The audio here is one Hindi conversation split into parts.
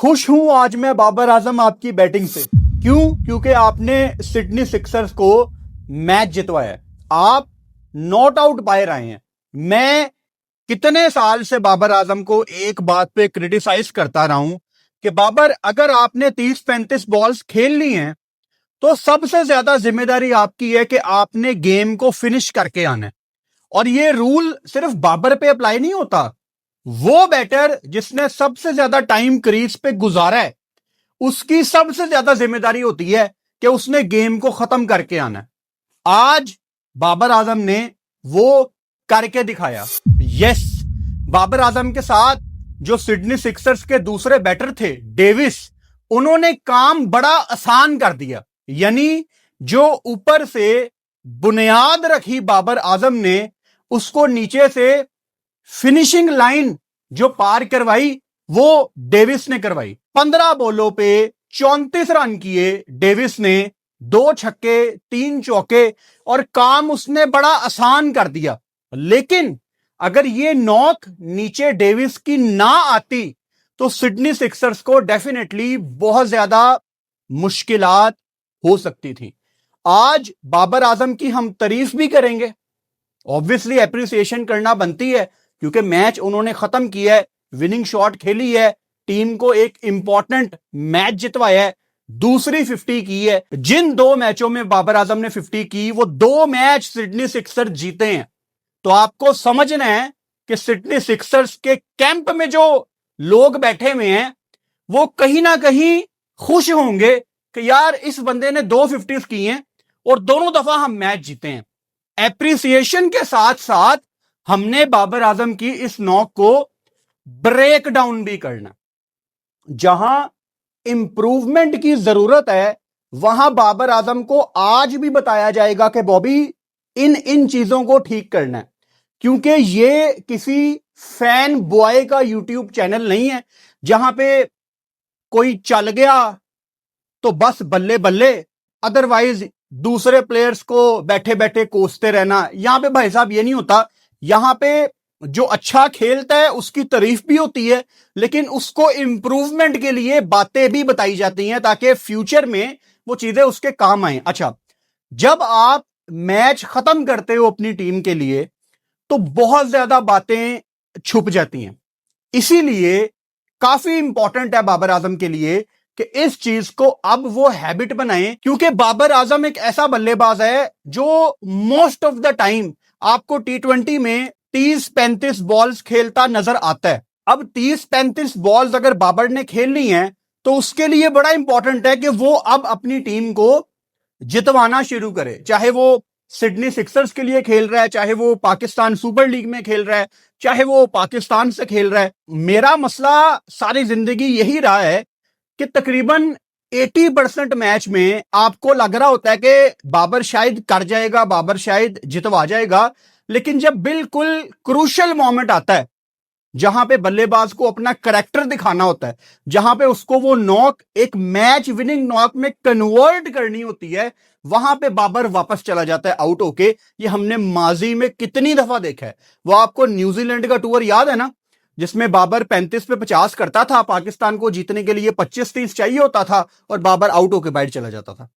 खुश हूं आज मैं बाबर आजम आपकी बैटिंग से। क्यों? क्योंकि आपने सिडनी सिक्सर्स को मैच जितवाया। आप नॉट आउट बाहर आए हैं। मैं कितने साल से बाबर आजम को एक बात पे क्रिटिसाइज करता रहा हूं कि बाबर, अगर आपने 30-35 बॉल्स खेल ली हैं तो सबसे ज्यादा जिम्मेदारी आपकी है कि आपने गेम को फिनिश करके आना है। और ये रूल सिर्फ बाबर पे अप्लाई नहीं होता। वो बैटर जिसने सबसे ज्यादा टाइम क्रीज पे गुजारा है, उसकी सबसे ज्यादा जिम्मेदारी होती है कि उसने गेम को खत्म करके आना है। आज बाबर आजम ने वो करके दिखाया। यस, बाबर आजम के साथ जो सिडनी सिक्सर्स के दूसरे बैटर थे डेविस, उन्होंने काम बड़ा आसान कर दिया। यानी जो ऊपर से बुनियाद रखी बाबर आजम ने, उसको नीचे से फिनिशिंग लाइन जो पार करवाई वो डेविस ने करवाई। 15 बॉलों पे 34 रन किए डेविस ने, 2 छक्के 3 चौके, और काम उसने बड़ा आसान कर दिया। लेकिन अगर ये नॉक नीचे डेविस की ना आती तो सिडनी सिक्सर्स को डेफिनेटली बहुत ज्यादा मुश्किलात हो सकती थी। आज बाबर आजम की हम तारीफ भी करेंगे, ऑब्वियसली एप्रिसिएशन करना बनती है, क्योंकि मैच उन्होंने खत्म किया है, विनिंग शॉट खेली है, टीम को एक इंपॉर्टेंट मैच जितवाया है, दूसरी 50 की है। जिन 2 मैचों में बाबर आजम ने 50 की, वो 2 मैच सिडनी सिक्सर्स जीते हैं। तो आपको समझना है कि सिडनी सिक्सर्स के कैंप में जो लोग बैठे हुए हैं वो कहीं ना कहीं खुश होंगे कि यार इस बंदे ने 2 50s की हैं और दोनों दफा हम मैच जीते हैं। एप्रिसिएशन के साथ साथ हमने बाबर आजम की इस नॉक को ब्रेक डाउन भी करना। जहां इंप्रूवमेंट की जरूरत है वहां बाबर आजम को आज भी बताया जाएगा कि बॉबी इन इन चीजों को ठीक करना है। क्योंकि ये किसी फैन बॉय का यूट्यूब चैनल नहीं है जहां पे कोई चल गया तो बस बल्ले बल्ले, अदरवाइज दूसरे प्लेयर्स को बैठे बैठे कोसते रहना। यहां पे भाई साहब ये नहीं होता। यहां पे जो अच्छा खेलता है उसकी तारीफ भी होती है, लेकिन उसको इंप्रूवमेंट के लिए बातें भी बताई जाती हैं ताकि फ्यूचर में वो चीजें उसके काम आए। अच्छा, जब आप मैच खत्म करते हो अपनी टीम के लिए तो बहुत ज्यादा बातें छुप जाती हैं। इसीलिए काफी इंपॉर्टेंट है बाबर आजम के लिए कि इस चीज को अब वो हैबिट बनाएं, क्योंकि बाबर आजम एक ऐसा बल्लेबाज है जो मोस्ट ऑफ द टाइम आपको T20 में 30-35 बॉल्स खेलता नजर आता है। अब 30-35 बॉल्स अगर बाबर ने खेलनी है तो उसके लिए बड़ा इंपॉर्टेंट है कि वो अब अपनी टीम को जितवाना शुरू करे। चाहे वो सिडनी सिक्सर्स के लिए खेल रहा है, चाहे वो पाकिस्तान सुपर लीग में खेल रहा है, चाहे वो पाकिस्तान से खेल रहा है। मेरा मसला सारी जिंदगी यही रहा है कि तकरीबन 80% मैच में आपको लग रहा होता है कि बाबर शायद कर जाएगा, बाबर शायद जितवा जाएगा, लेकिन जब बिल्कुल क्रूशल मोमेंट आता है जहां पे बल्लेबाज को अपना करैक्टर दिखाना होता है, जहां पे उसको वो नॉक एक मैच विनिंग नॉक में कन्वर्ट करनी होती है, वहां पे बाबर वापस चला जाता है आउट होके। ये हमने माजी में कितनी दफा देखा है। वो आपको न्यूजीलैंड का टूर याद है ना, जिसमें बाबर 35 पे 50 करता था, पाकिस्तान को जीतने के लिए 25-30 चाहिए होता था और बाबर आउट होके बाहर चला जाता था।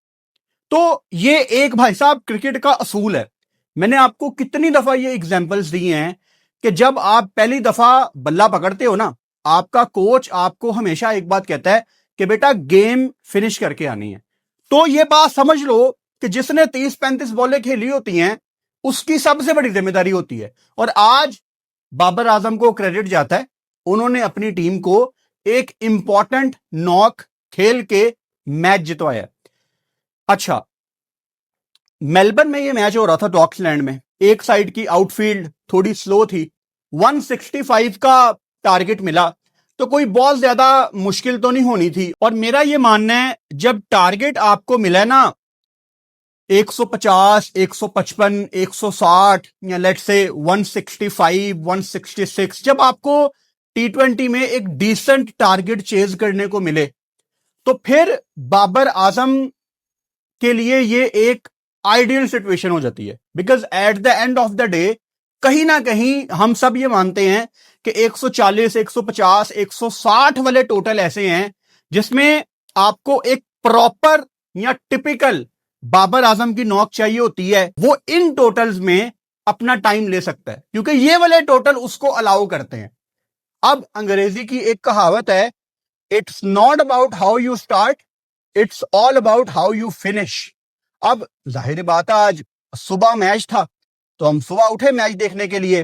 तो ये एक भाई साहब क्रिकेट का असूल है। मैंने आपको कितनी दफा ये एग्जांपल्स दिए हैं कि जब आप पहली दफा बल्ला पकड़ते हो ना, आपका कोच आपको हमेशा एक बात कहता है कि बेटा गेम फिनिश करके आनी है। तो ये बात समझ लो कि जिसने 30-35 बॉलें खेली होती हैं उसकी सबसे बड़ी जिम्मेदारी होती है। और आज बाबर आजम को क्रेडिट जाता है, उन्होंने अपनी टीम को एक इंपॉर्टेंट नॉक खेल के मैच जितवाया। अच्छा, मेलबर्न में ये मैच हो रहा था, डॉक्सलैंड में। एक साइड की आउटफील्ड थोड़ी स्लो थी, 165 का टारगेट मिला, तो कोई बहुत ज्यादा मुश्किल तो नहीं होनी थी। और मेरा ये मानना है जब टारगेट आपको मिला ना 150, 155, 160 या लेट्स से 165, 166, जब आपको T20 में एक डिसेंट टारगेट चेज करने को मिले तो फिर बाबर आजम के लिए ये एक आइडियल सिचुएशन हो जाती है। Because at the end of the day कहीं ना कहीं हम सब ये मानते हैं कि 140, 150, 160 वाले टोटल ऐसे हैं जिसमें आपको एक प्रॉपर या टिपिकल बाबर आजम की नॉक चाहिए होती है, वो इन टोटल्स में अपना टाइम ले सकता है, क्योंकि ये वाले टोटल उसको अलाउ करते हैं। अब अंग्रेजी की एक कहावत है, it's not about how you start, it's all about how you finish. अब जाहिर बात है, आज सुबह मैच था तो हम सुबह उठे मैच देखने के लिए।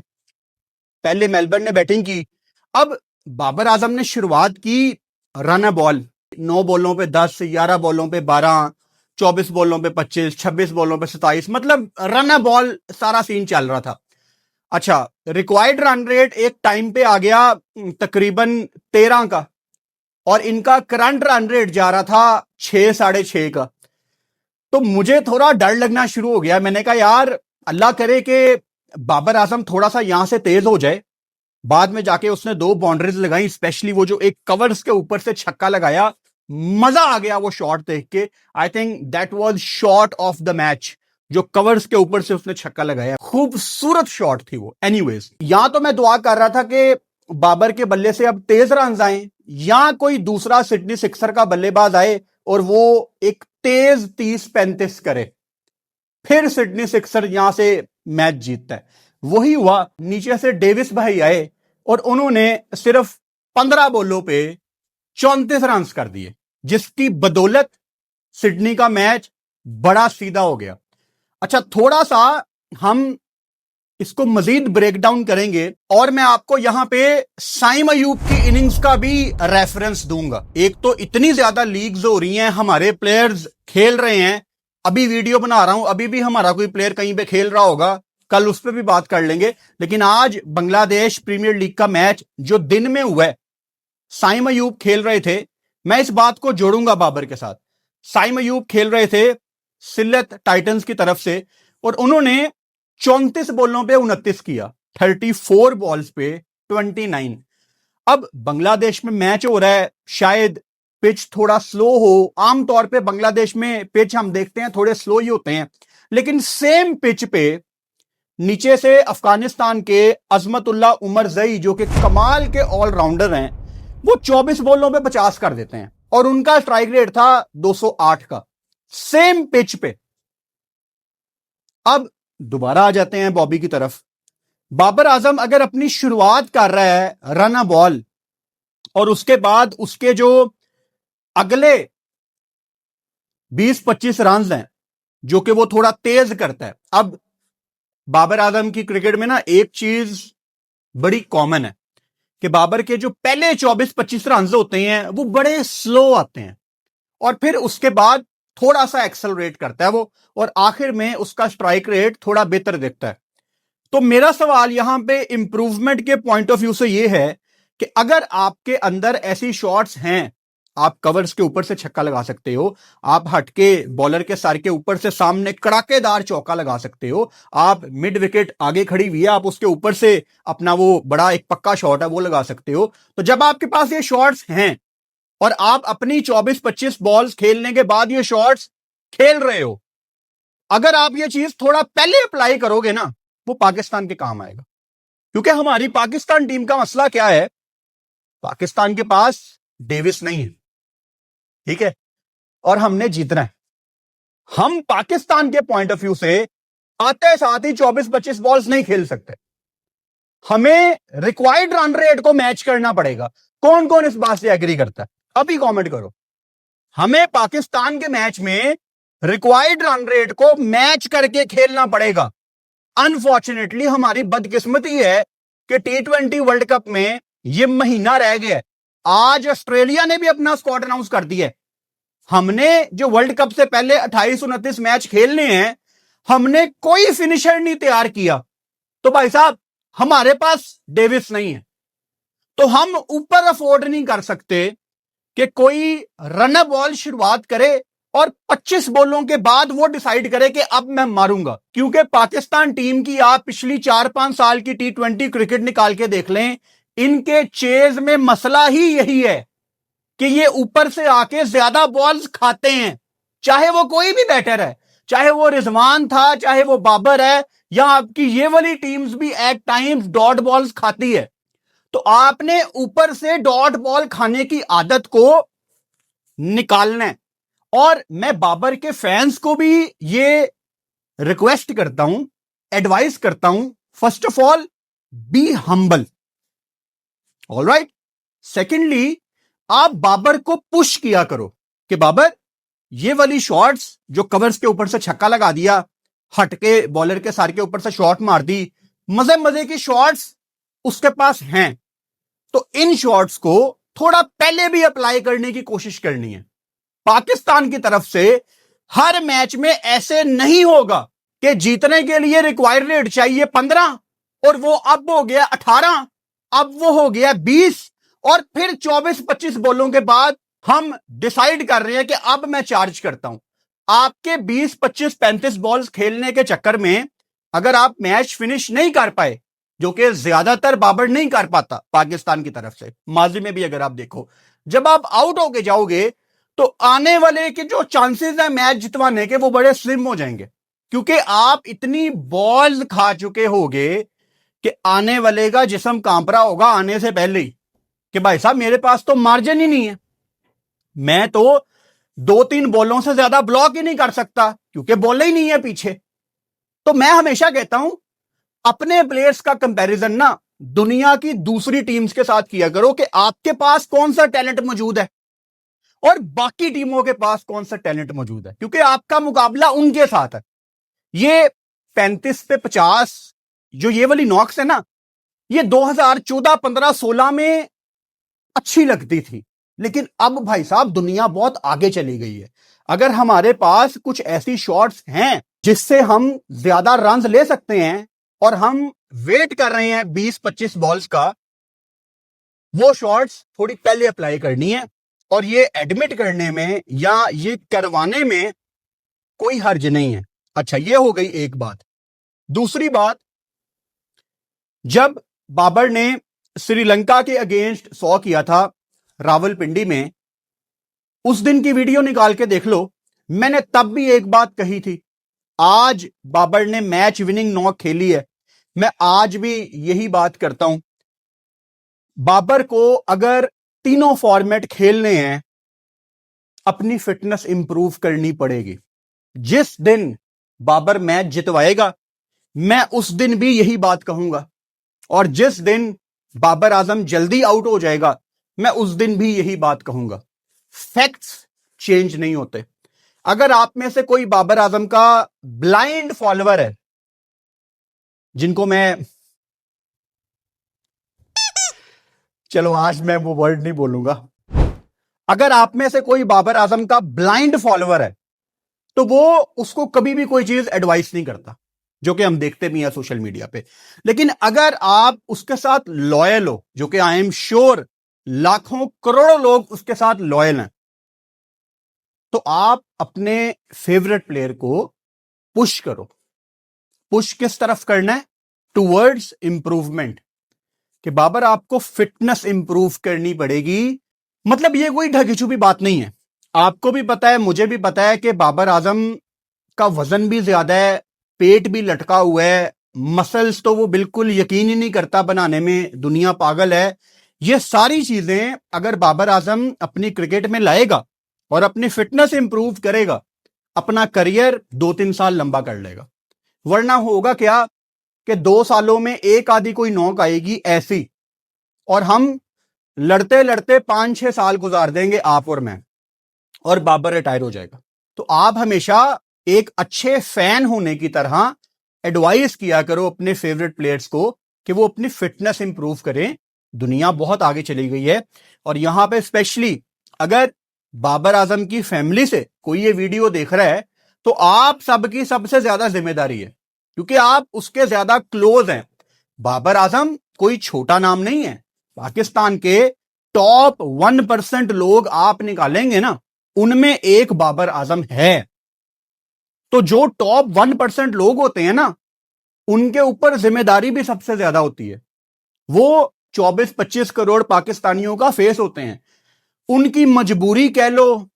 पहले मेलबर्न ने बैटिंग की। अब बाबर आजम ने शुरुआत की रन बॉल, 9 बॉलों पे 10, 11 बॉलों पे 12, 24 बॉलों पे 25, 26 बॉलों पे 27, मतलब रन बॉल सारा सीन चल रहा था। अच्छा, रिक्वायर्ड रन रेट एक टाइम पे आ गया तकरीबन 13 का, और इनका करंट रन रेट जा रहा था 6, 6.5 का। तो मुझे थोड़ा डर लगना शुरू हो गया। मैंने कहा यार अल्लाह करे कि बाबर आजम थोड़ा सा यहां से तेज हो जाए। बाद में जाके उसने 2 बाउंड्रीज लगाई, स्पेशली वो जो एक कवर्स के ऊपर से छक्का लगाया, मजा आ गया वो शॉट देख के। I think that was shot of the match, जो कवर्स के ऊपर से उसने छक्का लगाया, खूबसूरत शॉट थी वो। एनीवेज, यहां तो मैं दुआ कर रहा था कि बाबर के बल्ले से अब तेज रन आए, या कोई दूसरा सिडनी सिक्सर का बल्लेबाज आए और वो एक तेज 30-35 करे, फिर सिडनी सिक्सर यहां से मैच जीतता है। वही हुआ। नीचे से डेविस भाई आए और उन्होंने सिर्फ 15 बॉलों पे 34 रन कर दिए, जिसकी बदौलत सिडनी का मैच बड़ा सीधा हो गया। अच्छा, थोड़ा सा हम इसको मजीद ब्रेक डाउन करेंगे और मैं आपको यहां पे साइम अयूब की इनिंग्स का भी रेफरेंस दूंगा। एक तो इतनी ज्यादा लीग्स हो रही हैं, हमारे प्लेयर्स खेल रहे हैं, अभी वीडियो बना रहा हूं, अभी भी हमारा कोई प्लेयर कहीं पे खेल रहा होगा, कल उस पर भी बात कर लेंगे। लेकिन आज बांग्लादेश प्रीमियर लीग का मैच जो दिन में हुआ है, साइम अयूब खेल रहे थे। मैं इस बात को जोड़ूंगा बाबर के साथ। साइम अयूब खेल रहे थे सिल्लत टाइटंस की तरफ से, और उन्होंने 34 बॉलों पे 29 किया, 34 बॉल्स पे 29। अब बांग्लादेश में मैच हो रहा है, शायद पिच थोड़ा स्लो हो। आमतौर पे बांग्लादेश में पिच हम देखते हैं थोड़े स्लो ही होते हैं, लेकिन सेम पिच पे नीचे से अफगानिस्तान के अजमतुल्ला उमर जई, जो कि कमाल के ऑलराउंडर हैं, वो 24 बॉलों पे 50 कर देते हैं, और उनका स्ट्राइक रेट था 208 का, सेम पिच पे। अब दोबारा आ जाते हैं बॉबी की तरफ। बाबर आजम अगर अपनी शुरुआत कर रहा है रन बॉल, और उसके बाद उसके जो अगले 20-25 रन हैं जो कि वो थोड़ा तेज करता है। अब बाबर आजम की क्रिकेट में ना एक चीज बड़ी कॉमन है कि बाबर के जो पहले 24-25 रन होते हैं वो बड़े स्लो आते हैं, और फिर उसके बाद थोड़ा सा एक्सेलरेट करता है वो, और आखिर में उसका स्ट्राइक रेट थोड़ा बेहतर दिखता है। तो मेरा सवाल यहां पे इंप्रूवमेंट के पॉइंट ऑफ व्यू से यह है कि अगर आपके अंदर ऐसी शॉट्स हैं, आप कवर्स के ऊपर से छक्का लगा सकते हो, आप हटके बॉलर के सर के ऊपर से सामने कड़ाकेदार चौका लगा सकते हो, आप मिड विकेट आगे खड़ी हुई है, आप उसके ऊपर से अपना वो बड़ा एक पक्का शॉट है वो लगा सकते हो। तो जब आपके पास ये शॉट्स हैं और आप अपनी 24-25 बॉल्स खेलने के बाद ये शॉट्स खेल रहे हो, अगर आप ये चीज थोड़ा पहले अप्लाई करोगे ना, वो पाकिस्तान के काम आएगा। क्योंकि हमारी पाकिस्तान टीम का मसला क्या है, पाकिस्तान के पास डेविस नहीं है, ठीक है, और हमने जीतना है। हम पाकिस्तान के पॉइंट ऑफ व्यू से आते साथ ही 24-25 बॉल्स नहीं खेल सकते, हमें रिक्वायर्ड रन रेट को मैच करना पड़ेगा। कौन कौन इस बात से एग्री करता है, अभी कमेंट करो। हमें पाकिस्तान के मैच में रिक्वायर्ड रन रेट को मैच करके खेलना पड़ेगा। अनफॉर्चुनेटली हमारी बदकिस्मती है कि T20 वर्ल्ड कप में यह महीना रह गया। आज ऑस्ट्रेलिया ने भी अपना स्क्वाड अनाउंस कर दिया है। हमने जो वर्ल्ड कप से पहले 28-29 मैच खेलने हैं, हमने कोई फिनिशर नहीं तैयार किया। तो भाई साहब, हमारे पास डेविस नहीं है, तो हम ऊपर अफोर्ड नहीं कर सकते कि कोई रन बॉल शुरुआत करे और 25 बॉलों के बाद वो डिसाइड करे कि अब मैं मारूंगा। क्योंकि पाकिस्तान टीम की आप पिछली 4-5 साल की T20 क्रिकेट निकाल के देख लें, इनके चेज में मसला ही यही है कि ये ऊपर से आके ज्यादा बॉल्स खाते हैं। चाहे वो कोई भी बैटर है, चाहे वो रिजवान था, चाहे वो बाबर है, या आपकी ये वाली टीम्स भी एट टाइम्स डॉट बॉल्स खाती है। तो आपने ऊपर से डॉट बॉल खाने की आदत को निकालना है। और मैं बाबर के फैंस को भी ये रिक्वेस्ट करता हूं, एडवाइस करता हूं, first of all be humble, alright. Secondly, आप बाबर को पुश किया करो कि बाबर ये वाली शॉट्स जो कवर्स के ऊपर से छक्का लगा दिया, हटके बॉलर के सर के ऊपर से शॉट मार दी, मजे मजे की शॉट्स उसके पास हैं, तो इन शॉट्स को थोड़ा पहले भी अप्लाई करने की कोशिश करनी है। पाकिस्तान की तरफ से हर मैच में ऐसे नहीं होगा कि जीतने के लिए रिक्वायर्ड रेट चाहिए 15 और वो अब हो गया 18, अब वो हो गया 20 और फिर 24-25 बॉलों के बाद हम डिसाइड कर रहे हैं कि अब मैं चार्ज करता हूं। आपके 20, 25, 35 बॉल्स खेलने के चक्कर में अगर आप मैच फिनिश नहीं कर पाए, जो कि ज्यादातर बाबर नहीं कर पाता पाकिस्तान की तरफ से, माजी में भी अगर आप देखो, जब आप आउट होके जाओगे तो आने वाले के जो चांसेस हैं मैच जितवाने के वो बड़े स्लिम हो जाएंगे, क्योंकि आप इतनी बॉल्स खा चुके होगे कि आने वाले का जिस्म कांप रहा होगा आने से पहले ही कि भाई साहब मेरे पास तो मार्जिन ही नहीं है, मैं तो 2-3 बॉलों से ज्यादा ब्लॉक ही नहीं कर सकता क्योंकि बॉल ही नहीं है पीछे। तो मैं हमेशा कहता हूं अपने प्लेयर्स का कंपैरिजन ना दुनिया की दूसरी टीम्स के साथ किया करो कि आपके पास कौन सा टैलेंट मौजूद है और बाकी टीमों के पास कौन सा टैलेंट मौजूद है, क्योंकि आपका मुकाबला उनके साथ है। ये 35 पे 50 जो ये वाली नॉक्स है ना, ये 2014, 15, 16 में अच्छी लगती थी, लेकिन अब भाई साहब दुनिया बहुत आगे चली गई है। अगर हमारे पास कुछ ऐसी शॉट्स हैं जिससे हम ज्यादा रन्स ले सकते हैं और हम वेट कर रहे हैं 20-25 बॉल्स का, वो शॉट्स थोड़ी पहले अप्लाई करनी है। और ये एडमिट करने में या ये करवाने में कोई हर्ज नहीं है। अच्छा, ये हो गई एक बात। दूसरी बात, जब बाबर ने श्रीलंका के अगेंस्ट 100 किया था रावलपिंडी में, उस दिन की वीडियो निकाल के देख लो, मैंने तब भी एक बात कही थी, आज बाबर ने मैच विनिंग नॉक खेली है, मैं आज भी यही बात करता हूं, बाबर को अगर तीनों फॉर्मेट खेलने हैं अपनी फिटनेस इंप्रूव करनी पड़ेगी। जिस दिन बाबर मैच जितवाएगा मैं उस दिन भी यही बात कहूंगा, और जिस दिन बाबर आजम जल्दी आउट हो जाएगा मैं उस दिन भी यही बात कहूंगा। फैक्ट्स चेंज नहीं होते। अगर आप में से कोई बाबर आजम का ब्लाइंड फॉलोअर है, जिनको मैं, चलो आज मैं वो वर्ड नहीं बोलूंगा, अगर आप में से कोई बाबर आजम का ब्लाइंड फॉलोअर है तो वो उसको कभी भी कोई चीज एडवाइस नहीं करता, जो कि हम देखते भी हैं सोशल मीडिया पे। लेकिन अगर आप उसके साथ लॉयल हो, जो कि आई एम श्योर लाखों करोड़ों लोग उसके साथ लॉयल हैं, तो आप अपने फेवरेट प्लेयर को पुश करो। पुश किस तरफ करना है? टुवर्ड्स इंप्रूवमेंट, कि बाबर आपको फिटनेस इंप्रूव करनी पड़ेगी। मतलब ये कोई ढगी छुपी बात नहीं है, आपको भी पता है, मुझे भी पता है कि बाबर आजम का वजन भी ज्यादा है, पेट भी लटका हुआ है, मसल्स तो वो बिल्कुल यकीन ही नहीं करता बनाने में, दुनिया पागल है। ये सारी चीजें अगर बाबर आजम अपनी क्रिकेट में लाएगा और अपनी फिटनेस इंप्रूव करेगा, अपना करियर 2-3 साल लंबा कर लेगा। वरना होगा क्या कि 2 सालों में एक आधी कोई नॉक आएगी ऐसी, और हम लड़ते लड़ते 5-6 साल गुजार देंगे आप और मैं, और बाबर रिटायर हो जाएगा। तो आप हमेशा एक अच्छे फैन होने की तरह एडवाइस किया करो अपने फेवरेट प्लेयर्स को कि वो अपनी फिटनेस इंप्रूव करें। दुनिया बहुत आगे चली गई है, और यहां पे स्पेशली अगर बाबर आजम की फैमिली से कोई ये वीडियो देख रहा है तो आप सबकी सबसे ज्यादा जिम्मेदारी है, क्योंकि आप उसके ज्यादा क्लोज हैं। बाबर आजम कोई छोटा नाम नहीं है, पाकिस्तान के टॉप 1% लोग आप निकालेंगे ना, उनमें एक बाबर आजम है। तो जो टॉप 1% लोग होते हैं ना, उनके ऊपर जिम्मेदारी भी सबसे ज्यादा होती है। वो 24-25 करोड़ पाकिस्तानियों का फेस होते हैं, उनकी मजबूरी कह लो,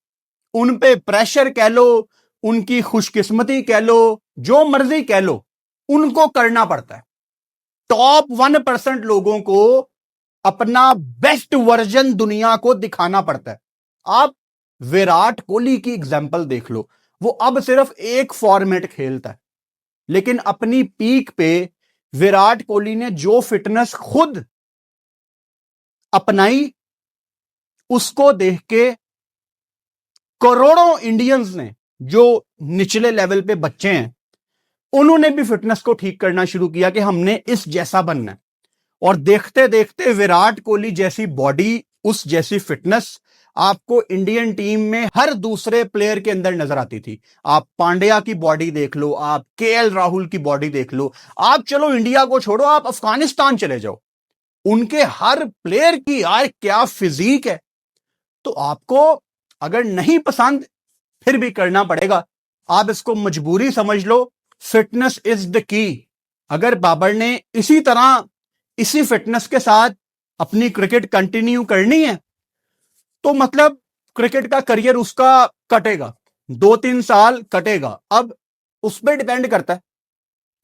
उन पे प्रेशर कह लो, उनकी खुशकिस्मती कह लो, जो मर्जी कह लो, उनको करना पड़ता है। टॉप 1% लोगों को अपना बेस्ट वर्जन दुनिया को दिखाना पड़ता है। आप विराट कोहली की एग्जाम्पल देख लो, वो अब सिर्फ एक फॉर्मेट खेलता है, लेकिन अपनी पीक पे विराट कोहली ने जो फिटनेस खुद अपनाई, उसको देख के करोड़ों इंडियंस ने, जो निचले लेवल पे बच्चे हैं, उन्होंने भी फिटनेस को ठीक करना शुरू किया कि हमने इस जैसा बनना है। और देखते देखते विराट कोहली जैसी बॉडी, उस जैसी फिटनेस आपको इंडियन टीम में हर दूसरे प्लेयर के अंदर नजर आती थी। आप पांड्या की बॉडी देख लो, आप केएल राहुल की बॉडी देख लो, आप चलो इंडिया को छोड़ो, आप अफगानिस्तान चले जाओ, उनके हर प्लेयर की यार क्या फिजिक है। तो आपको अगर नहीं पसंद, फिर भी करना पड़ेगा, आप इसको मजबूरी समझ लो। Fitness is the key. अगर बाबर ने इसी तरह, इसी फिटनेस के साथ अपनी क्रिकेट कंटिन्यू करनी है, तो मतलब क्रिकेट का करियर उसका कटेगा, 2-3 साल कटेगा। अब उस पर डिपेंड करता है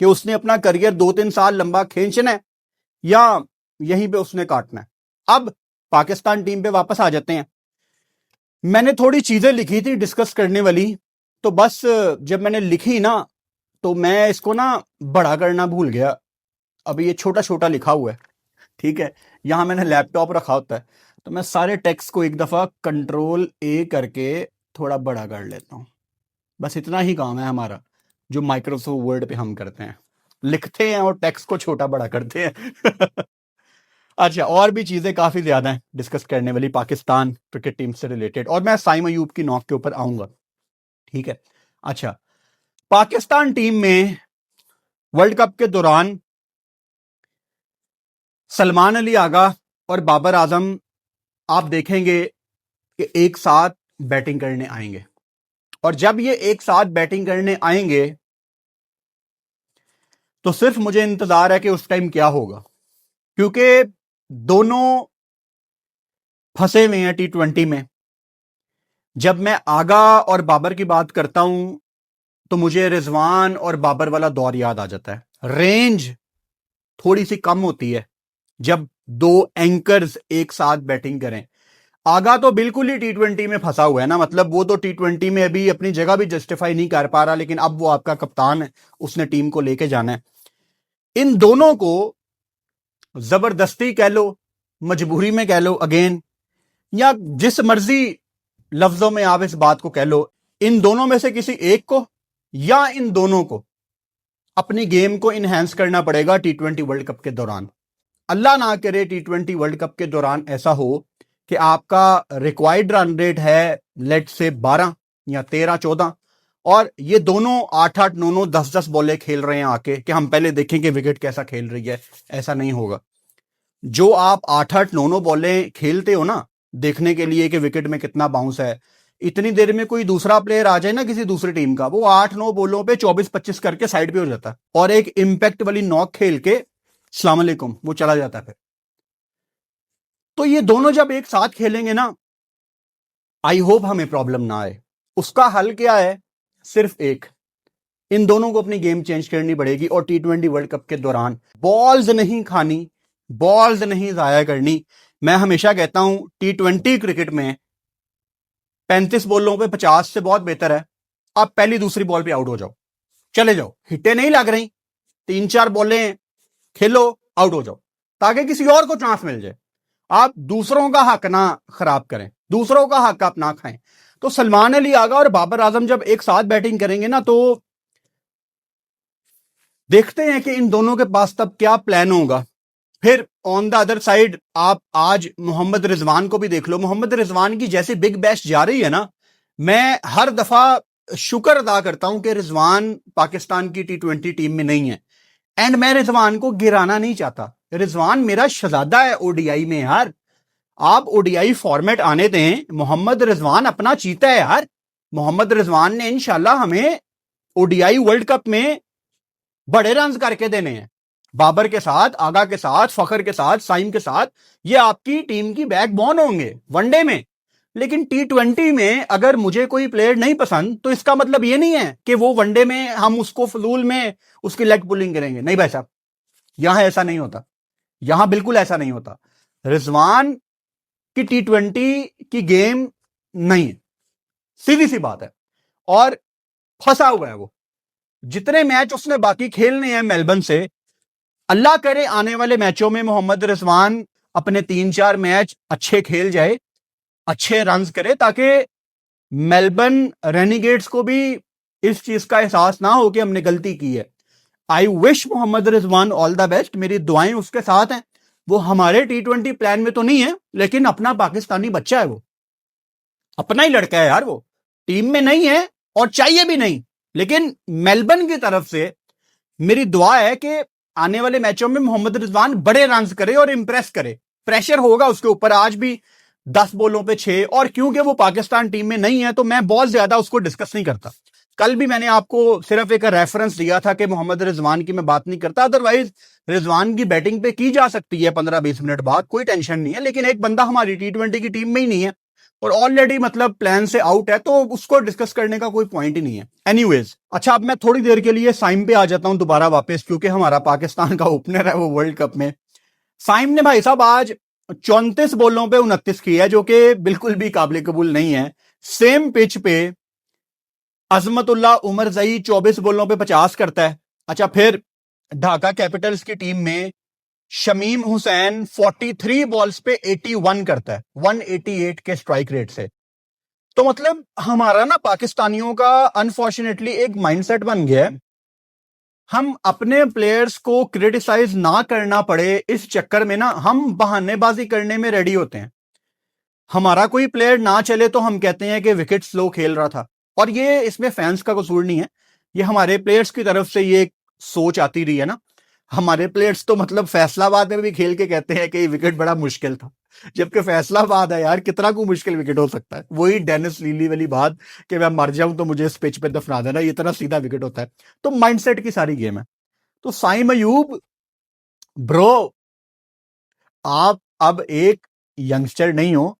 कि उसने अपना करियर 2-3 साल लंबा खींचना है या यहीं पे उसने काटना है। अब पाकिस्तान टीम पे वापस आ जाते हैं। मैंने थोड़ी चीजें लिखी थी डिस्कस करने वाली, तो बस जब मैंने लिखी ना, तो मैं इसको ना बड़ा करना भूल गया। अभी ये छोटा छोटा लिखा हुआ है, ठीक है, यहां मैंने लैपटॉप रखा होता है, तो मैं सारे टेक्स्ट को एक दफा Ctrl+A करके थोड़ा बड़ा कर लेता हूं। बस इतना ही काम है हमारा, जो माइक्रोसॉफ्ट वर्ड पे हम करते हैं, लिखते हैं और टेक्स्ट को छोटा बड़ा करते हैं। अच्छा, और भी चीजें काफी ज्यादा हैं डिस्कस करने वाली पाकिस्तान क्रिकेट टीम से रिलेटेड, और मैं साइम अयूब की नॉक के ऊपर आऊंगा, ठीक है। अच्छा, पाकिस्तान टीम में वर्ल्ड कप के दौरान सलमान अली आगा और बाबर आजम आप देखेंगे कि एक साथ बैटिंग करने आएंगे, और जब ये एक साथ बैटिंग करने आएंगे तो सिर्फ मुझे इंतजार है कि उस टाइम क्या होगा, क्योंकि दोनों फंसे हुए हैं T20 में। जब मैं आगा और बाबर की बात करता हूं तो मुझे रिजवान और बाबर वाला दौर याद आ जाता है। रेंज थोड़ी सी कम होती है जब दो एंकर्स एक साथ बैटिंग करें। आगा तो बिल्कुल ही T20 में फंसा हुआ है ना, मतलब वो तो T20 में अभी अपनी जगह भी जस्टिफाई नहीं कर पा रहा, लेकिन अब वो आपका कप्तान है, उसने टीम को लेके जाना है। इन दोनों को जबरदस्ती कह लो, मजबूरी में कह लो अगेन, या जिस मर्जी लफ्जों में आप इस बात को कह लो, इन दोनों में से किसी एक को या इन दोनों को अपनी गेम को इनहेंस करना पड़ेगा T20 वर्ल्ड कप के दौरान। अल्लाह ना करे T20 वर्ल्ड कप के दौरान ऐसा हो कि आपका रिक्वायर्ड रन रेट है लेट से 12 या 13-14, और ये दोनों 8-8, 9-9, 10-10 बॉलें खेल रहे हैं आके कि हम पहले देखें कि विकेट कैसा खेल रही है। ऐसा नहीं होगा। जो आप 8-8, 9-9 बॉलें खेलते हो ना देखने के लिए कि विकेट में कितना बाउंस है, इतनी देर में कोई दूसरा प्लेयर आ जाए ना किसी दूसरी टीम का, वो 8-9 बॉलों पे 24-25 करके साइड पे हो जाता है और एक इंपैक्ट वाली नॉक खेल के अस्सलाम वालेकुम वो चला जाता है। फिर तो ये दोनों जब एक साथ खेलेंगे ना, आई होप हमें प्रॉब्लम ना आए। उसका हल क्या है? सिर्फ एक, इन दोनों को अपनी गेम चेंज करनी पड़ेगी और T20 वर्ल्ड कप के दौरान बॉल्स नहीं खानी, बॉल्स नहीं जाया करनी। मैं हमेशा कहता हूं T20 क्रिकेट में 35 बॉलों पे 50 से बहुत बेहतर है आप पहली दूसरी बॉल पे आउट हो जाओ, चले जाओ, हिट्टे नहीं लग रही, 3-4 बॉलें खेलो, आउट हो जाओ, ताकि किसी और को चांस मिल जाए। आप दूसरों का हक ना खराब करें, दूसरों का हक आप ना खाएं। तो सलमान अली आगा और बाबर आजम जब एक साथ बैटिंग करेंगे ना, तो देखते हैं कि इन दोनों के पास तब क्या प्लान होगा। फिर ऑन द अदर साइड आप आज मोहम्मद रिजवान को भी देख लो। मोहम्मद रिजवान की जैसे बिग बैश जा रही है ना, मैं हर दफा शुक्र अदा करता हूं कि रिजवान पाकिस्तान की T20 टीम में नहीं है, एंड मैं रिजवान को गिराना नहीं चाहता। रिजवान मेरा शहजादा है ओडीआई में यार, आप ओडीआई फॉर्मेट आने दें, मोहम्मद रिजवान अपना चीता है यार। मोहम्मद रिजवान ने इंशाल्लाह हमें ओडीआई वर्ल्ड कप में बड़े रन करके देने हैं, बाबर के साथ, आगा के साथ, फखर के साथ, साइम के साथ, ये आपकी टीम की बैकबोन होंगे वनडे में। लेकिन T20 में अगर मुझे कोई प्लेयर नहीं पसंद, तो इसका मतलब ये नहीं है कि वो वनडे में हम उसको फजूल में उसकी लेग पुलिंग करेंगे। नहीं भाई साहब, यहां ऐसा नहीं होता, यहां बिल्कुल ऐसा नहीं होता। रिजवान की T20 की गेम नहीं है, सीधी सी बात है। और फंसा हुआ है वो। जितने मैच उसने बाकी खेलने हैं मेलबर्न से, अल्लाह करे आने वाले मैचों में मोहम्मद रिजवान अपने 3-4 मैच अच्छे खेल जाए, अच्छे रन्स करे, ताकि मेलबर्न रेनिगेट्स को भी इस चीज का एहसास ना हो कि हमने गलती की है। I wish Mohammad Rizwan all the best, मेरी दुआएं उसके साथ हैं। वो हमारे T20 प्लान में तो नहीं है, लेकिन अपना पाकिस्तानी बच्चा है, वो अपना ही लड़का है यार, वो टीम में नहीं है और चाहिए भी नहीं। लेकिन मेलबर्न की तरफ से मेरी दुआ है कि आने वाले मैचों में मोहम्मद रिजवान बड़े रन करे और इंप्रेस करे। प्रेशर होगा उसके ऊपर, आज भी 10 बॉलों पे 6, और क्योंकि वो पाकिस्तान टीम में नहीं है तो मैं बहुत ज्यादा उसको डिस्कस नहीं करता। कल भी मैंने आपको सिर्फ एक रेफरेंस दिया था कि मोहम्मद रिजवान की मैं बात नहीं करता, अदरवाइज रिजवान की बैटिंग पे की जा सकती है 15-20 मिनट बाद, कोई टेंशन नहीं है। लेकिन एक बंदा हमारी T20 की टीम में ही नहीं है और ऑलरेडी मतलब प्लान से आउट है, तो उसको डिस्कस करने का कोई पॉइंट ही नहीं है। एनीवेज, अच्छा, अब मैं थोड़ी देर के लिए साइम पे आ जाता हूं दोबारा वापस, क्योंकि हमारा पाकिस्तान का ओपनर है वो वर्ल्ड कप में। साइम ने भाई साहब आज 34 बॉलों पे 29 किया है, जो कि बिल्कुल भी काबिल कबूल नहीं है। सेम पिच पे अजमतुल्लाह उमर जई 24 बॉलों पे 50 करता है। अच्छा, फिर ढाका कैपिटल्स की टीम में शमीम हुसैन 43 बॉल्स पे 81 करता है, 188 के स्ट्राइक रेट से। तो मतलब हमारा ना पाकिस्तानियों का अनफॉर्चुनेटली एक माइंडसेट बन गया है, हम अपने प्लेयर्स को क्रिटिसाइज ना करना पड़े इस चक्कर में ना हम बहानेबाजी करने में रेडी होते हैं। हमारा कोई प्लेयर ना चले तो हम कहते हैं कि विकेट स्लो खेल रहा था, और ये इसमें फैंस का कसूर नहीं है, ये हमारे प्लेयर्स की तरफ से ये सोच आती रही है ना। हमारे प्लेयर्स तो मतलब फैसलाबाद में भी खेल के कहते हैं कि ये विकेट बड़ा मुश्किल था, जबकि फैसलाबाद है यार, कितना को मुश्किल विकेट हो सकता है। वही डेनिस लीली वाली बात कि मैं मर जाऊं तो मुझे इस पिच पे दफना देना, ये इतना सीधा विकेट होता है। तो माइंडसेट की सारी गेम है। तो साइम अयूब ब्रो, आप अब एक यंगस्टर नहीं हो,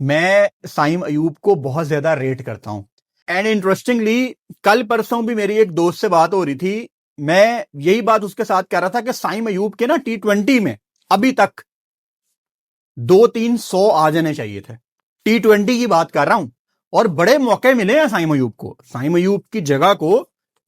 मैं साइम अयूब को बहुत ज्यादा रेट करता हूं। एंड इंटरेस्टिंगली कल परसों भी मेरी एक दोस्त से बात हो रही थी, मैं यही बात उसके साथ कह रहा था कि साइम अयूब के ना T20 में अभी तक 2-3 100 आ जाने चाहिए थे। T20 की बात कर रहा हूं, और बड़े मौके मिले हैं साइम अयूब को। साइम अयूब की जगह को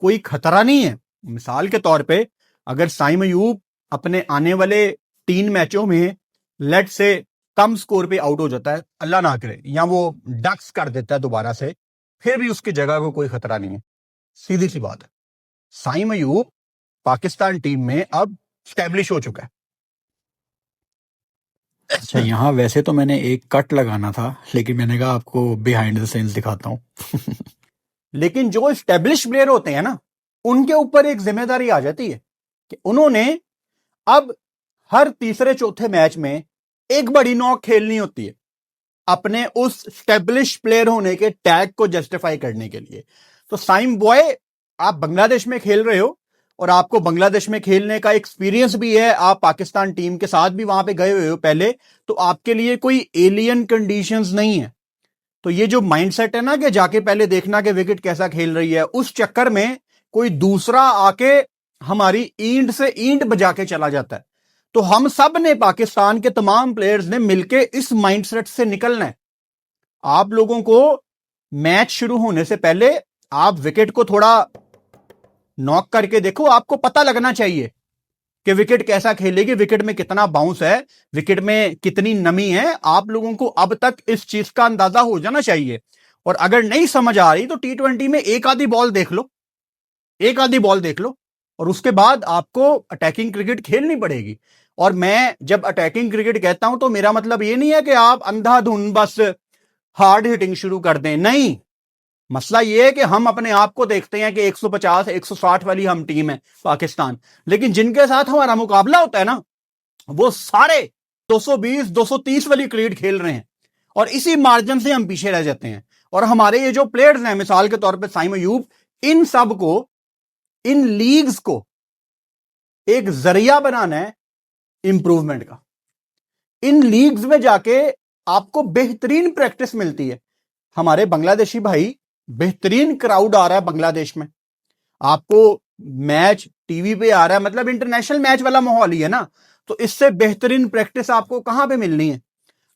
कोई खतरा नहीं है। मिसाल के तौर पे अगर साइम अयूब अपने आने वाले 3 मैचों में लेट से कम स्कोर पे आउट हो जाता है, अल्लाह ना करे, या वो डक्स कर देता है दोबारा से, फिर भी उसकी जगह को कोई खतरा नहीं है। सीधी सी बात है, साइम अयूब पाकिस्तान टीम में अब स्टैब्लिश हो चुका है। अच्छा, यहाँ वैसे तो मैंने एक कट लगाना था, लेकिन मैंने कहा आपको बिहाइंड द सीन्स दिखाता हूँ। लेकिन जो स्टैब्लिश प्लेयर होते हैं ना, उनके ऊपर एक जिम्मेदारी आ जाती है कि उन्होंने अब हर तीसरे चौथे मैच में एक बड़ी नॉक खेलनी होती है, अपने उस स्टैब्लिश प्लेयर होने के टैग को जस्टिफाई करने के लिए। तो साइम बॉय, आप बांग्लादेश में खेल रहे हो और आपको बांग्लादेश में खेलने का एक्सपीरियंस भी है, आप पाकिस्तान टीम के साथ भी वहां पे गए हुए हो पहले, तो आपके लिए कोई एलियन कंडीशंस नहीं है। तो ये जो माइंडसेट है ना कि जाके पहले देखना कि विकेट कैसा खेल रही है, उस चक्कर में कोई दूसरा आके हमारी ईंट से ईंट बजा के चला जाता है। तो हम सब ने, पाकिस्तान के तमाम प्लेयर्स ने मिलके इस माइंडसेट से निकलना है। आप लोगों को मैच शुरू होने से पहले आप विकेट को थोड़ा नॉक करके देखो, आपको पता लगना चाहिए कि विकेट कैसा खेलेगी, विकेट में कितना बाउंस है, विकेट में कितनी नमी है। आप लोगों को अब तक इस चीज का अंदाजा हो जाना चाहिए। और अगर नहीं समझ आ रही तो T20 में एक आधी बॉल देख लो, एक आधी बॉल देख लो, और उसके बाद आपको अटैकिंग क्रिकेट खेलनी पड़ेगी। और मैं जब अटैकिंग क्रिकेट कहता हूं तो मेरा मतलब ये नहीं है कि आप अंधाधुन बस हार्ड हिटिंग शुरू कर दें, नहीं। मसला यह है कि हम अपने आप को देखते हैं कि 150 160 वाली हम टीम है पाकिस्तान, लेकिन जिनके साथ हमारा मुकाबला होता है ना, वो सारे 220 230 वाली क्रिकेट खेल रहे हैं, और इसी मार्जिन से हम पीछे रह जाते हैं। और हमारे ये जो प्लेयर्स हैं, मिसाल के तौर पे साइम अयूब, इन सब को, इन लीग्स को एक जरिया बनाना है इंप्रूवमेंट का। इन लीग्स में जाके आपको बेहतरीन प्रैक्टिस मिलती है। हमारे बांग्लादेशी भाई, बेहतरीन क्राउड आ रहा है बांग्लादेश में, आपको मैच टीवी पे आ रहा है, मतलब इंटरनेशनल मैच वाला माहौल ही है ना। तो इससे बेहतरीन प्रैक्टिस आपको कहां पे मिलनी है।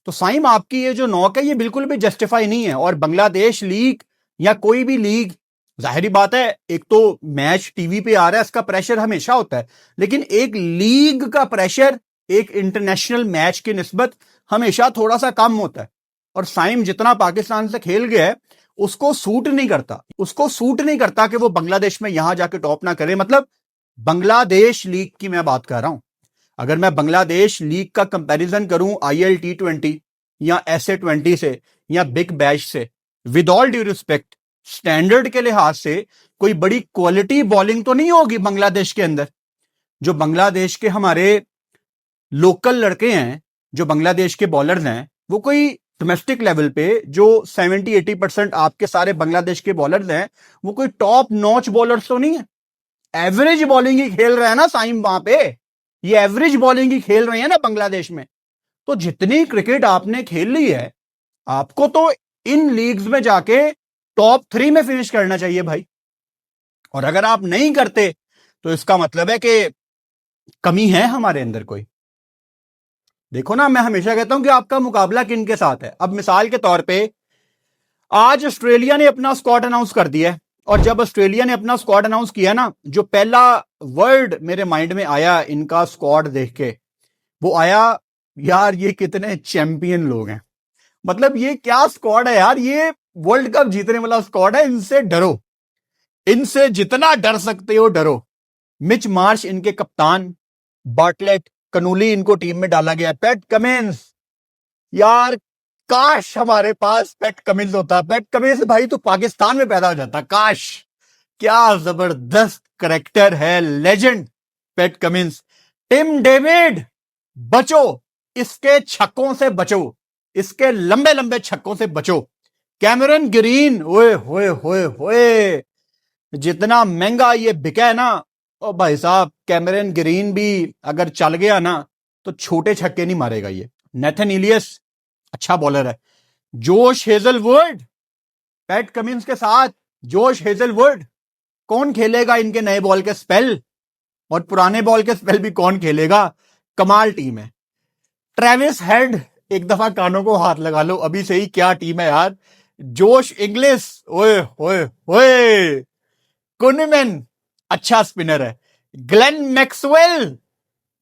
तो साइम, आपकी ये जो नॉक है ये बिल्कुल भी जस्टिफाई नहीं है। और बांग्लादेश लीग या कोई भी लीग, जाहिर बात है एक तो मैच टीवी पे आ रहा है, इसका प्रेशर हमेशा होता है, लेकिन एक लीग का प्रेशर एक इंटरनेशनल मैच की निस्बत हमेशा थोड़ा सा कम होता है। और साइम जितना पाकिस्तान से खेल गया है उसको सूट नहीं करता कि वो बांग्लादेश में यहां जाके टॉप ना करे। मतलब बांग्लादेश लीग की मैं बात कर रहा हूं। अगर मैं बांग्लादेश लीग का कंपैरिजन करूं ILT20 या SA20 से या बिग बैश से, with all due respect, standard के लिहाज से कोई बड़ी क्वालिटी बॉलिंग तो नहीं होगी बांग्लादेश के अंदर। जो बांग्लादेश के हमारे लोकल लड़के हैं, जो बांग्लादेश के बॉलर्स हैं, वो कोई डोमेस्टिक लेवल पे जो 70-80% आपके सारे बांग्लादेश के बॉलर्स हैं, वो कोई टॉप नॉच बॉलर्स तो नहीं है। एवरेज बॉलिंग ही खेल रहे हैं ना साइम, वहां पे ये एवरेज बॉलिंग ही खेल रहे हैं ना बांग्लादेश में। तो जितनी क्रिकेट आपने खेल ली है, आपको तो इन लीग्स में जाके टॉप 3 में फिनिश करना चाहिए भाई। और अगर आप नहीं करते तो इसका मतलब है कि कमी है हमारे अंदर कोई। देखो ना, मैं हमेशा कहता हूं कि आपका मुकाबला किन के साथ है। अब मिसाल के तौर पे आज ऑस्ट्रेलिया ने अपना स्क्वाड अनाउंस कर दिया है, और जब ऑस्ट्रेलिया ने अपना स्क्वाड अनाउंस किया ना, जो पहला वर्ड मेरे माइंड में आया इनका स्क्वाड देख के, वो आया, यार ये कितने चैंपियन लोग हैं। मतलब ये क्या स्क्वाड है यार, ये वर्ल्ड कप जीतने वाला स्क्वाड है। इनसे डरो, इनसे जितना डर सकते हो डरो। मिच मार्श इनके कप्तान, बार्टलेट, कनूली इनको टीम में डाला गया। पैट कमिंस, यार काश हमारे पास पैट कमिंस होता। पैट कमिंस भाई तो पाकिस्तान में पैदा हो जाता, काश। क्या जबरदस्त करेक्टर है, legend Pat Cummins. Tim David, बचो, इसके छक्कों से बचो, इसके लंबे लंबे छक्कों से बचो। कैमरन ग्रीन, ओए होए होए होए, जितना महंगा ये बिका है ना, ओ भाई साहब, कैमरन ग्रीन भी अगर चल गया ना तो छोटे छक्के नहीं मारेगा ये। नेथन इलियस अच्छा बॉलर है। जोश हेजलवुड, पैट कमिंस के साथ जोश हेजलवुड, कौन खेलेगा इनके नए बॉल के स्पेल, और पुराने बॉल के स्पेल भी कौन खेलेगा। कमाल टीम है। ट्रेविस हेड, एक दफा कानों को हाथ लगा लो अभी से ही, क्या टीम है यार। जोश इंग्लिश, ओए होए होए, कुनमैन अच्छा स्पिनर है। ग्लेन मैक्सवेल,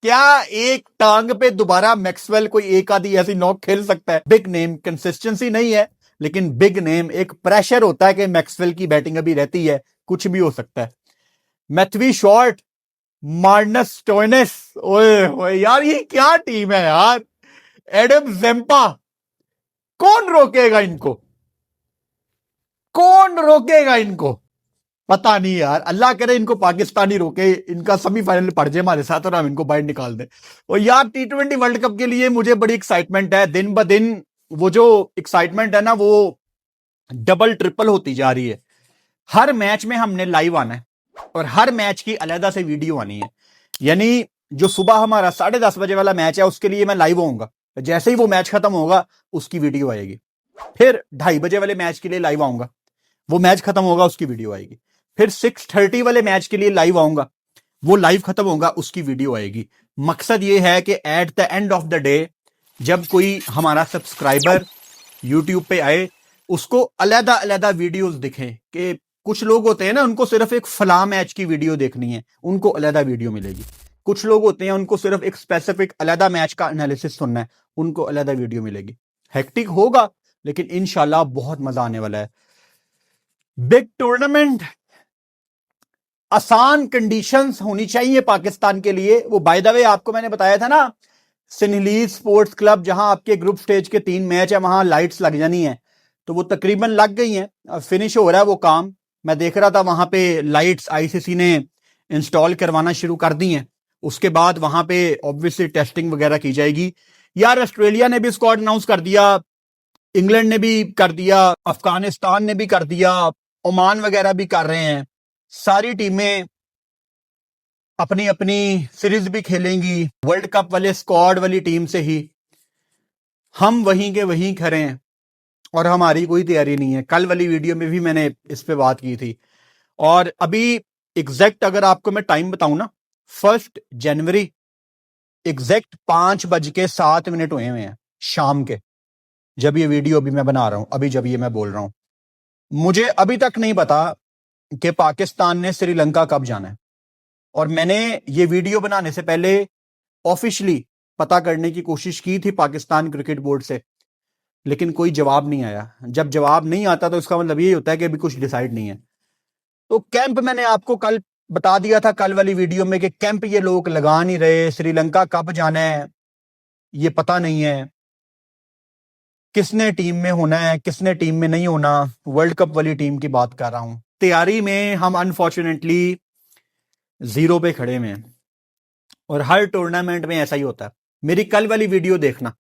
क्या एक टांग पे दोबारा मैक्सवेल कोई एक आधी ऐसी नॉक खेल सकता है। बिग नेम, कंसिस्टेंसी नहीं है लेकिन बिग नेम, एक प्रेशर होता है कि मैक्सवेल की बैटिंग अभी रहती है, कुछ भी हो सकता है। मैथ्वी शॉर्ट, मार्नस स्टोइनिस, ओए ओए यार ये क्या टीम है यार। एडम जेम्पा, कौन रोकेगा इनको, कौन रोकेगा इनको, पता नहीं यार। अल्लाह करे इनको पाकिस्तानी रोके, इनका सेमीफाइनल पड़ जाए हमारे साथ और हम इनको बाहर निकाल दें। और यार T20 वर्ल्ड कप के लिए मुझे बड़ी एक्साइटमेंट है। दिन ब दिन वो जो एक्साइटमेंट है ना, वो डबल ट्रिपल होती जा रही है। हर मैच में हमने लाइव आना है और हर मैच की अलहदा से वीडियो आनी है। यानी जो सुबह हमारा 10:30 बजे वाला मैच है उसके लिए मैं लाइव आऊंगा, जैसे ही वो मैच खत्म होगा उसकी वीडियो आएगी। फिर 2:30 बजे वाले मैच के लिए लाइव आऊंगा, वो मैच खत्म होगा उसकी वीडियो आएगी। फिर 6:30 वाले मैच के लिए लाइव आऊंगा, वो लाइव खत्म होगा उसकी वीडियो आएगी। मकसद ये है कि at the end of the day जब कोई हमारा सब्सक्राइबर यूट्यूब पे आए उसको अलहदा अलहदा वीडियोस दिखें। कि कुछ लोग होते हैं ना, उनको सिर्फ एक फला मैच की वीडियो देखनी है, उनको अलहदा वीडियो मिलेगी। कुछ लोग होते हैं उनको सिर्फ एक स्पेसिफिक अलहदा मैच का एनालिसिस सुनना है, उनको अलहदा वीडियो मिलेगी। हेक्टिक होगा लेकिन इंशाल्लाह बहुत मजा आने वाला है। बिग टूर्नामेंट, आसान कंडीशंस होनी चाहिए पाकिस्तान के लिए। वो बाय द वे आपको मैंने बताया था ना, सिनहलीज स्पोर्ट्स क्लब जहां आपके ग्रुप स्टेज के 3 मैच है, वहां लाइट्स लग जानी है, तो वो तकरीबन लग गई हैं, अब फिनिश हो रहा है वो काम। मैं देख रहा था वहां पे लाइट्स ICC ने इंस्टॉल करवाना शुरू कर दी हैं। उसके बाद वहां पे ऑब्वियसली टेस्टिंग वगैरह की जाएगी। यार ऑस्ट्रेलिया ने भी स्क्वाड अनाउंस कर दिया, इंग्लैंड ने भी कर दिया, अफगानिस्तान ने भी कर दिया, ओमान वगैरह भी कर रहे हैं। सारी टीमें अपनी अपनी सीरीज भी खेलेंगी। वर्ल्ड कप वाले स्क्वाड वाली टीम से ही हम वहीं के वहीं खड़े हैं और हमारी कोई तैयारी नहीं है। कल वाली वीडियो में भी मैंने इस पे बात की थी। और अभी एग्जैक्ट अगर आपको मैं टाइम बताऊं ना, 1 जनवरी एग्जैक्ट 5:07 हुए हैं शाम के, जब ये वीडियो अभी मैं बना रहा हूं, अभी जब ये मैं बोल रहा हूं। मुझे अभी तक नहीं पता कि पाकिस्तान ने श्रीलंका कब जाना है, और मैंने ये वीडियो बनाने से पहले ऑफिशियली पता करने की कोशिश की थी पाकिस्तान क्रिकेट बोर्ड से, लेकिन कोई जवाब नहीं आया। जब जवाब नहीं आता तो इसका मतलब यही होता है कि अभी कुछ डिसाइड नहीं है। तो कैंप मैंने आपको कल बता दिया था, कल वाली वीडियो में, कि कैंप ये लोग लगा नहीं रहे। श्रीलंका कब जाना है ये पता नहीं है, किसने टीम में होना है किसने टीम में नहीं होना। वर्ल्ड कप वाली टीम की बात कर रहा हूं। तैयारी में हम अनफॉर्चुनेटली 0 पे खड़े हुए हैं, और हर टूर्नामेंट में ऐसा ही होता है। मेरी कल वाली वीडियो देखना,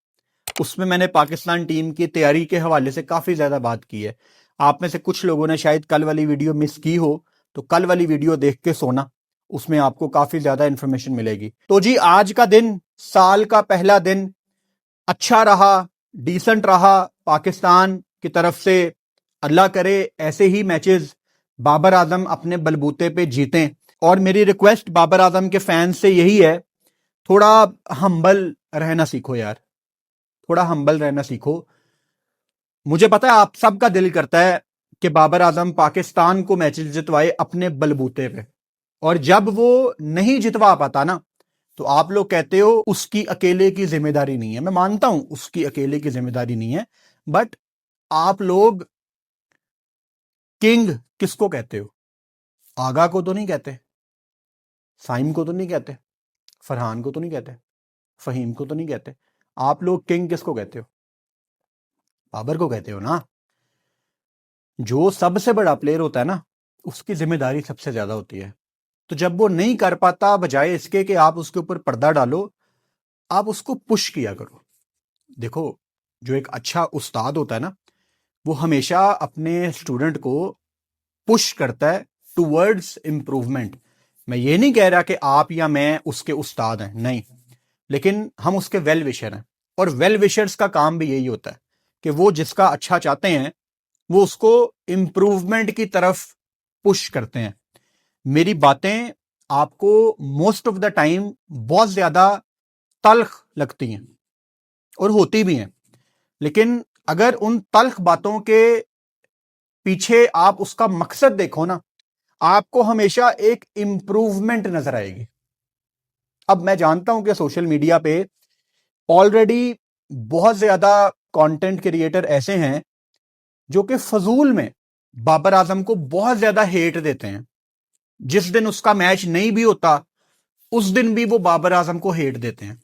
उसमें मैंने पाकिस्तान टीम की तैयारी के हवाले से काफी ज्यादा बात की है। आप में से कुछ लोगों ने शायद कल वाली वीडियो मिस की हो, तो कल वाली वीडियो देख के सोना, उसमें आपको काफी ज्यादा इंफॉर्मेशन मिलेगी। तो जी, आज का दिन, साल का पहला दिन अच्छा रहा, डिसेंट रहा पाकिस्तान की तरफ से। अल्लाह करे ऐसे ही मैचेस बाबर आजम अपने बलबूते पे जीतें। और मेरी रिक्वेस्ट बाबर आजम के फैंस से यही है, थोड़ा हम्बल रहना सीखो यार, थोड़ा हम्बल रहना सीखो। मुझे पता है आप सबका दिल करता है कि बाबर आजम पाकिस्तान को मैचेस जितवाए अपने बलबूते पे, और जब वो नहीं जितवा पाता ना, तो आप लोग कहते हो उसकी अकेले की जिम्मेदारी नहीं है। मैं मानता हूं उसकी अकेले की जिम्मेदारी नहीं है, बट आप लोग किंग किसको कहते हो? आगा को तो नहीं कहते, साइम को तो नहीं कहते, फरहान को तो नहीं कहते, फहीम को तो नहीं कहते। आप लोग किंग किसको कहते हो? बाबर को कहते हो ना। जो सबसे बड़ा प्लेयर होता है ना, उसकी जिम्मेदारी सबसे ज्यादा होती है। तो जब वो नहीं कर पाता, बजाय इसके कि आप उसके ऊपर पर्दा डालो, आप उसको पुश किया करो। देखो, जो एक अच्छा उस्ताद होता है ना, वो हमेशा अपने स्टूडेंट को पुश करता है टूवर्ड्स इंप्रूवमेंट। मैं ये नहीं कह रहा कि आप या मैं उसके उस्ताद हैं, नहीं, लेकिन हम उसके वेल विशर हैं। और वेल विशर्स का काम भी यही होता है कि वो जिसका अच्छा चाहते हैं, वो उसको इंप्रूवमेंट की तरफ पुश करते हैं। मेरी बातें आपको मोस्ट ऑफ द टाइम बहुत ज्यादा तल्ख लगती हैं, और होती भी हैं, लेकिन अगर उन तल्ख बातों के पीछे आप उसका मकसद देखो ना, आपको हमेशा एक इंप्रूवमेंट नजर आएगी। अब मैं जानता हूं कि सोशल मीडिया पे ऑलरेडी बहुत ज्यादा कंटेंट क्रिएटर ऐसे हैं जो कि फजूल में बाबर आजम को बहुत ज्यादा हेट देते हैं। जिस दिन उसका मैच नहीं भी होता, उस दिन भी वो बाबर आजम को हेट देते हैं।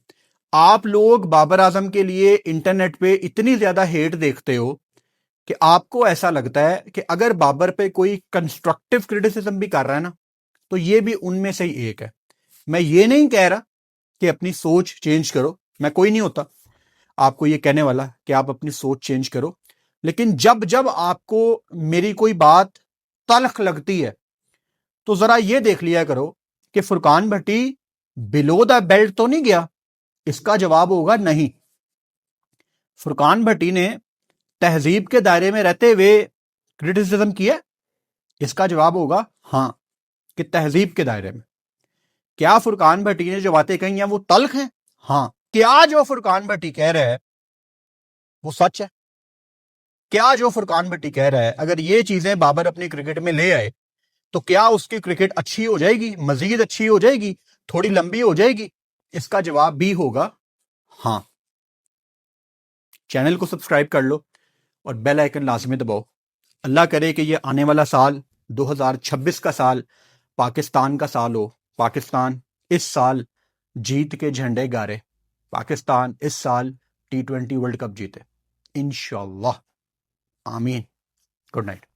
आप लोग बाबर आजम के लिए इंटरनेट पे इतनी ज्यादा हेट देखते हो कि आपको ऐसा लगता है कि अगर बाबर पे कोई कंस्ट्रक्टिव क्रिटिसिज्म भी कर रहा है ना, तो ये भी उनमें से ही एक है। मैं ये नहीं कह रहा कि अपनी सोच चेंज करो, मैं कोई नहीं होता आपको ये कहने वाला कि आप अपनी सोच चेंज करो, लेकिन जब जब आपको मेरी कोई बात तल्ख लगती है, तो जरा ये देख लिया करो कि फुरकान भट्टी बिलो द बेल्ट तो नहीं गया। इसका जवाब होगा नहीं। फुरकान भट्टी ने तहजीब के दायरे में रहते हुए क्रिटिसिज्म किया। इसका जवाब होगा हां, कि तहजीब के दायरे में। क्या फुरकान भट्टी ने जो बातें कही हैं वो तल्ख हैं? हां। क्या जो फुरकान भट्टी कह रहा है वो सच है? क्या जो फुरकान भट्टी कह रहा है, अगर ये चीजें बाबर अपनी क्रिकेट में ले आए, तो क्या उसकी क्रिकेट अच्छी हो जाएगी, मजीद अच्छी हो जाएगी, थोड़ी लंबी हो जाएगी? इसका जवाब भी होगा हां। चैनल को सब्सक्राइब कर लो और बेल आइकन लाजमी दबाओ। अल्लाह करे कि ये आने वाला साल 2026 का साल पाकिस्तान का साल हो। पाकिस्तान इस साल जीत के झंडे गारे, पाकिस्तान इस साल T20 वर्ल्ड कप जीते, इंशाल्लाह। आमीन। Good night.